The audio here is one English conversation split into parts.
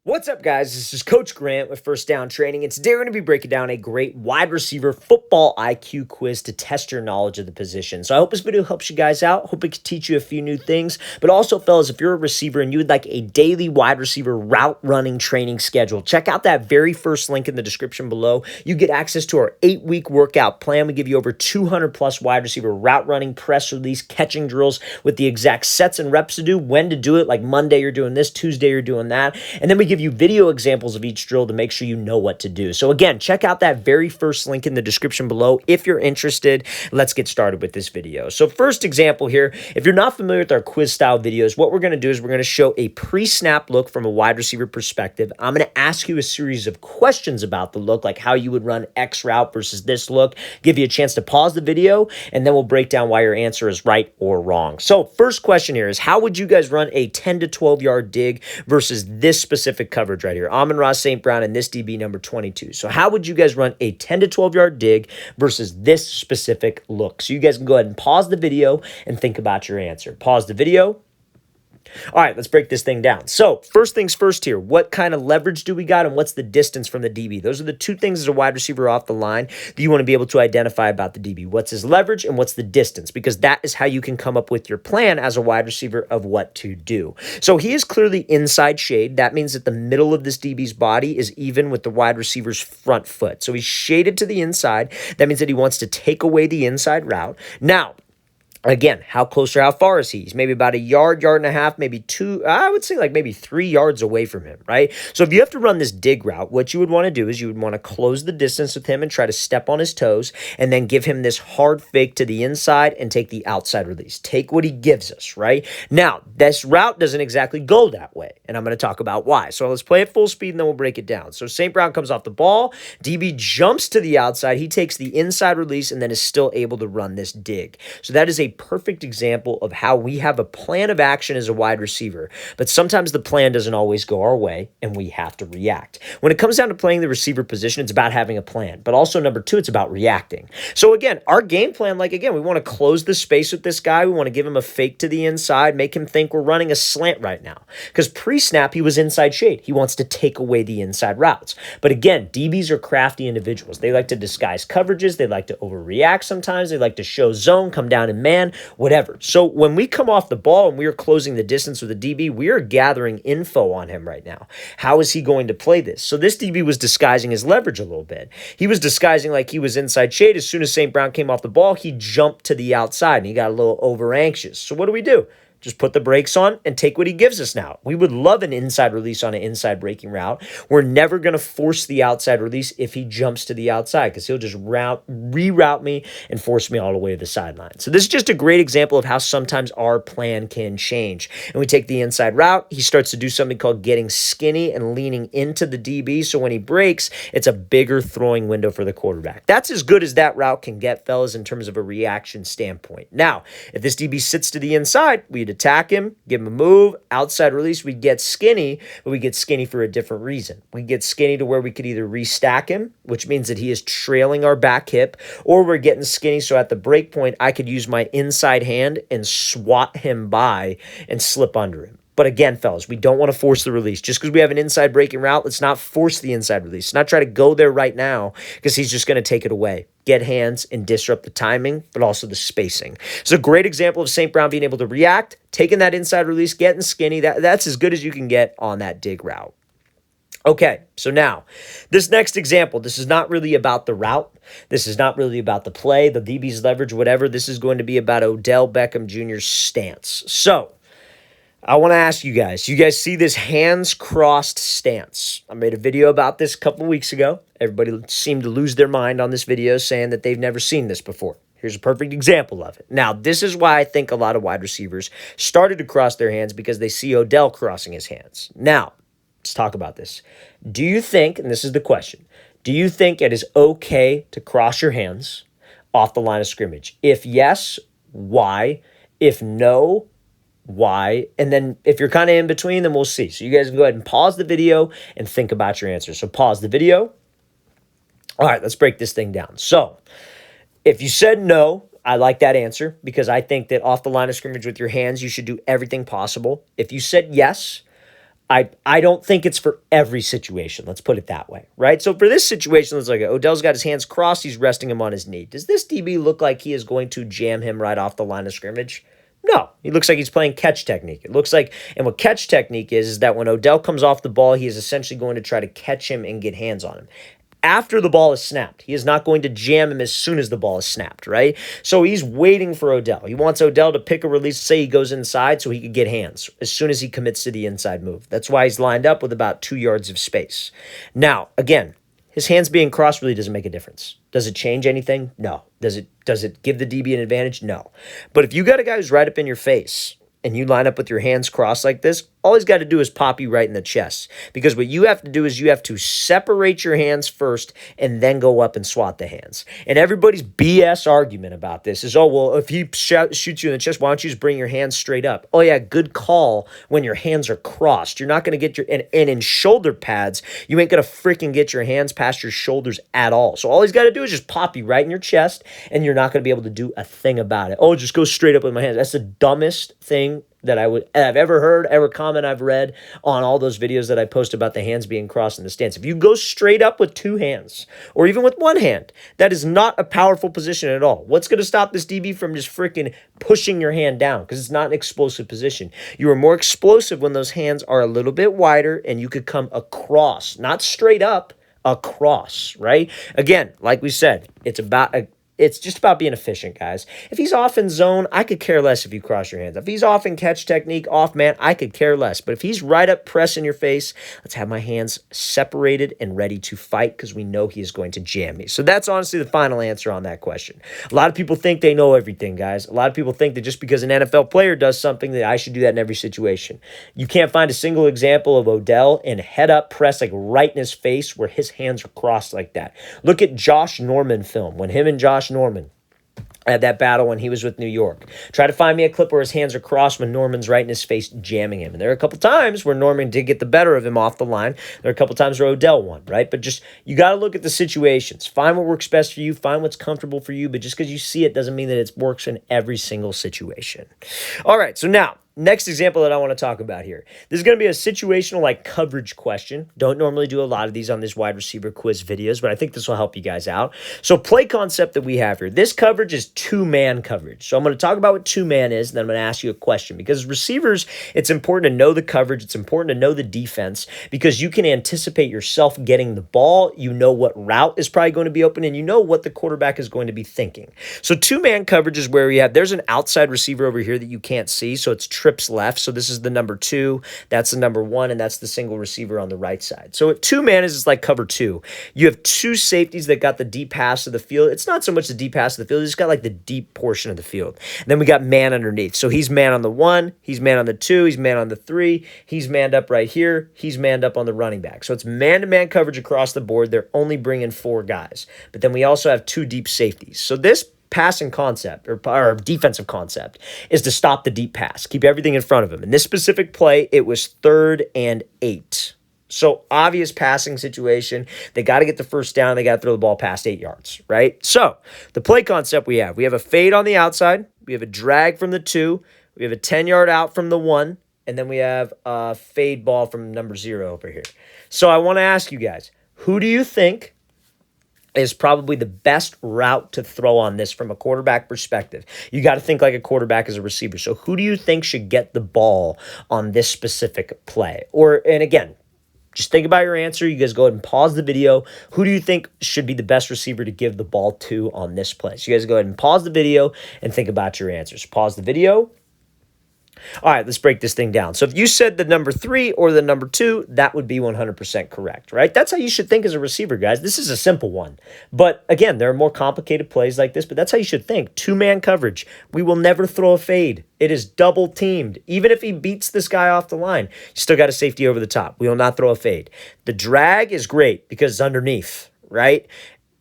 What's up, guys? This is Coach Grant with First Down Training, and today we're going to be breaking down a great wide receiver football IQ quiz to test your knowledge of the position. So I hope this video helps you guys out. Hope it can teach you a few new things. But also, fellas, if you're a receiver and you would like a daily wide receiver route running training schedule, check out that very first link in the description below. You get access to our 8-week workout plan. We give you over 200 plus wide receiver route running, press release, catching drills with the exact sets and reps to do, when to do it. Like Monday, you're doing this, Tuesday, you're doing that. And then we give you video examples of each drill to make sure you know what to do. So again, check out that very first link in the description below if you're interested. Let's get started with this video. So first example here, if you're not familiar with our quiz style videos, what we're going to do is we're going to show a pre-snap look from a wide receiver perspective. I'm going to ask you a series of questions about the look, like how you would run X route versus this look, give you a chance to pause the video, and then we'll break down why your answer is right or wrong. So first question here is, how would you guys run a 10 to 12 yard dig versus this specific coverage right here? Amon-Ra St. Brown and this DB number 22. So how would you guys run a 10 to 12 yard dig versus this specific look? So you guys can go ahead and pause the video and think about your answer. Pause the video. All right, let's break this thing down. So first things first here, what kind of leverage do we got and what's the distance from the DB? Those are the two things as a wide receiver off the line that you want to be able to identify about the DB. What's his leverage and what's the distance? Because that is how you can come up with your plan as a wide receiver of what to do. So he is clearly inside shade. That means that the middle of this DB's body is even with the wide receiver's front foot. So he's shaded to the inside. That means that he wants to take away the inside route. Now, again, how close or how far is he? He's maybe about a yard, yard and a half, maybe two, I would say like maybe 3 yards away from him, right? So if you have to run this dig route, what you would want to do is you would want to close the distance with him and try to step on his toes and then give him this hard fake to the inside and take the outside release. Take what he gives us, right? Now, this route doesn't exactly go that way, and I'm going to talk about why. So let's play at full speed and then we'll break it down. So St. Brown comes off the ball, DB jumps to the outside, he takes the inside release and then is still able to run this dig. So that is a perfect example of how we have a plan of action as a wide receiver, but sometimes the plan doesn't always go our way and we have to react. When it comes down to playing the receiver position, it's about having a plan, but also number two, it's about reacting. So again, our game plan, like again, we want to close the space with this guy. We want to give him a fake to the inside, make him think we're running a slant right now, because pre-snap, he was inside shade. He wants to take away the inside routes. But again, DBs are crafty individuals. They like to disguise coverages. They like to overreact sometimes. They like to show zone, come down in man, whatever. So when we come off the ball and we are closing the distance with a DB, we are gathering info on him right now. How is he going to play this? So this DB was disguising his leverage a little bit. He was disguising like he was inside shade. As soon as St. Brown came off the ball, he jumped to the outside and he got a little over anxious. So what do? Just put the brakes on and take what he gives us now. We would love an inside release on an inside breaking route. We're never going to force the outside release if he jumps to the outside, because he'll just reroute me and force me all the way to the sideline. So this is just a great example of how sometimes our plan can change. And we take the inside route. He starts to do something called getting skinny and leaning into the DB. So when he breaks, it's a bigger throwing window for the quarterback. That's as good as that route can get, fellas, in terms of a reaction standpoint. Now, if this DB sits to the inside, we attack him, give him a move, outside release, we get skinny, but we get skinny for a different reason. We get skinny to where we could either restack him, which means that he is trailing our back hip, or we're getting skinny so at the break point, I could use my inside hand and swat him by and slip under him. But again, fellas, we don't want to force the release. Just because we have an inside breaking route, let's not force the inside release. Let's not try to go there right now, because he's just going to take it away. Get hands and disrupt the timing, but also the spacing. It's a great example of St. Brown being able to react, taking that inside release, getting skinny. That's as good as you can get on that dig route. Okay, so now, this next example, this is not really about the route. This is not really about the play, the DB's leverage, whatever. This is going to be about Odell Beckham Jr.'s stance. So, I want to ask you guys see this hands crossed stance? I made a video about this a couple of weeks ago. Everybody seemed to lose their mind on this video, saying that they've never seen this before. Here's a perfect example of it. Now, this is why I think a lot of wide receivers started to cross their hands, because they see Odell crossing his hands. Now, let's talk about this. Do you think, and this is the question, do you think it is okay to cross your hands off the line of scrimmage? If yes, why? If no, why? And then if you're kind of in between, then we'll see. So you guys can go ahead and pause the video and think about your answer. So pause the video. All right, let's break this thing down. So if you said no, I like that answer, because I think that off the line of scrimmage with your hands, you should do everything possible. If you said yes, I don't think it's for every situation. Let's put it that way, right? So for this situation, let's look at Odell's got his hands crossed. He's resting him on his knee. Does this DB look like he is going to jam him right off the line of scrimmage? No, he looks like he's playing catch technique. It looks like, and what catch technique is that when Odell comes off the ball, he is essentially going to try to catch him and get hands on him after the ball is snapped. He is not going to jam him as soon as the ball is snapped, right? So he's waiting for Odell. He wants Odell to pick a release, say he goes inside so he could get hands as soon as he commits to the inside move. That's why he's lined up with about 2 yards of space. Now, again, his hands being crossed really doesn't make a difference. Does it change anything? No. Does it give the DB an advantage? No. But if you got a guy who's right up in your face and you line up with your hands crossed like this, all he's got to do is pop you right in the chest. Because what you have to do is you have to separate your hands first and then go up and swat the hands. And everybody's BS argument about this is, oh, well, if he shoots you in the chest, why don't you just bring your hands straight up? Oh, yeah, good call when your hands are crossed. You're not going to get your, and in shoulder pads, you ain't going to freaking get your hands past your shoulders at all. So all he's got to do is just pop you right in your chest, and you're not going to be able to do a thing about it. Oh, just go straight up with my hands. That's the dumbest thing that I've ever heard, ever comment I've read on all those videos that I post about the hands being crossed in the stance. If you go straight up with 2 hands, or even with 1 hand, that is not a powerful position at all. What's going to stop this DB from just freaking pushing your hand down? Because it's not an explosive position. You are more explosive when those hands are a little bit wider and you could come across, not straight up, across, right? Again, like we said, it's just about being efficient, guys. If he's off in zone, I could care less if you cross your hands. If he's off in catch technique, off man, I could care less. But if he's right up pressing your face, let's have my hands separated and ready to fight because we know he is going to jam me. So that's honestly the final answer on that question. A lot of people think they know everything, guys. A lot of people think that just because an NFL player does something that I should do that in every situation. You can't find a single example of Odell in head up press like right in his face where his hands are crossed like that. Look at Josh Norman film. When him and Josh Norman had that battle when he was with New York. Try to find me a clip where his hands are crossed when Norman's right in his face jamming him. And there are a couple times where Norman did get the better of him off the line. There are a couple times where Odell won, right? But just, you got to look at the situations. Find what works best for you. Find what's comfortable for you. But just because you see it doesn't mean that it works in every single situation. All right, so now, next example that I want to talk about here. This is going to be a situational like coverage question. Don't normally do a lot of these on these wide receiver quiz videos, but I think this will help you guys out. So play concept that we have here. This coverage is 2-man coverage. So I'm going to talk about what 2-man is, and then I'm going to ask you a question. Because receivers, it's important to know the coverage. It's important to know the defense because you can anticipate yourself getting the ball. You know what route is probably going to be open, and you know what the quarterback is going to be thinking. So 2-man coverage is where you have, there's an outside receiver over here that you can't see, so it's trips left. So this is the number 2, that's the number 1, and that's the single receiver on the right side. So at 2-man is like cover 2. You have 2 safeties that got the deep pass of the field. It's not so much the deep pass of the field, it's got like the deep portion of the field. And then we got man underneath. So he's man on the 1, he's man on the 2, he's man on the 3, he's manned up right here, he's manned up on the running back. So it's man-to-man coverage across the board. They're only bringing 4 guys. But then we also have 2 deep safeties. So this passing concept or defensive concept is to stop the deep pass. Keep everything in front of him. In this specific play, it was 3rd and 8. So obvious passing situation. They got to get the first down. They got to throw the ball past 8 yards, right? So the play concept we have a fade on the outside. We have a drag from the 2. We have a 10-yard out from the 1. And then we have a fade ball from number 0 over here. So I want to ask you guys, who do you think is probably the best route to throw on this from a quarterback perspective? You got to think like a quarterback as a receiver. So who do you think should get the ball on this specific play? And again, just think about your answer. You guys go ahead and pause the video. Who do you think should be the best receiver to give the ball to on this play? So you guys go ahead and pause the video and think about your answers. Pause the video. All right, let's break this thing down. So if you said the number 3 or the number 2, that would be 100% correct, right? That's how you should think as a receiver, guys. This is a simple one. But again, there are more complicated plays like this, but that's how you should think. 2-man coverage. We will never throw a fade. It is double teamed. Even if he beats this guy off the line, you still got a safety over the top. We will not throw a fade. The drag is great because it's underneath, right?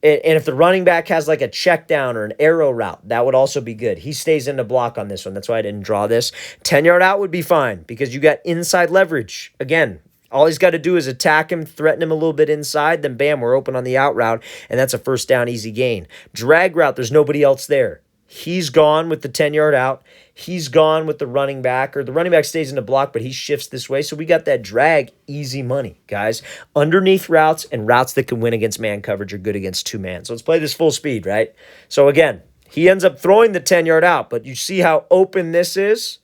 And if the running back has like a check down or an arrow route, that would also be good. He stays in the block on this one. That's why I didn't draw this. 10-yard out would be fine because you got inside leverage. Again, all he's got to do is attack him, threaten him a little bit inside, then bam, we're open on the out route, and that's a first down, easy gain. Drag route, there's nobody else there. he's gone with the 10-yard out. He's gone with the running back, or the running back stays in the block, but he shifts this way. So we got that drag, easy money, guys. Underneath routes and routes that can win against man coverage are good against two-man. So let's play this full speed, right? So again, he ends up throwing the 10-yard out, but you see how open this is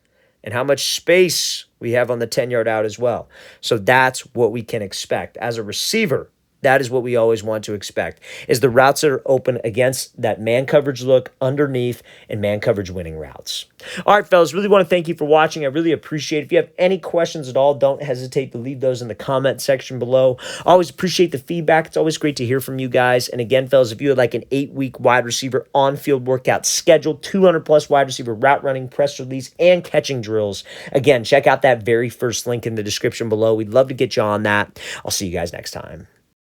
and how much space we have on the 10-yard out as well. So that's what we can expect. As a receiver, that is what we always want to expect, is the routes that are open against that man coverage look underneath and man coverage winning routes. All right, fellas, really want to thank you for watching. I really appreciate it. If you have any questions at all, don't hesitate to leave those in the comment section below. I always appreciate the feedback. It's always great to hear from you guys. And again, fellas, if you would like an 8-week wide receiver on-field workout schedule, 200-plus wide receiver route running, press release, and catching drills, again, check out that very first link in the description below. We'd love to get you on that. I'll see you guys next time.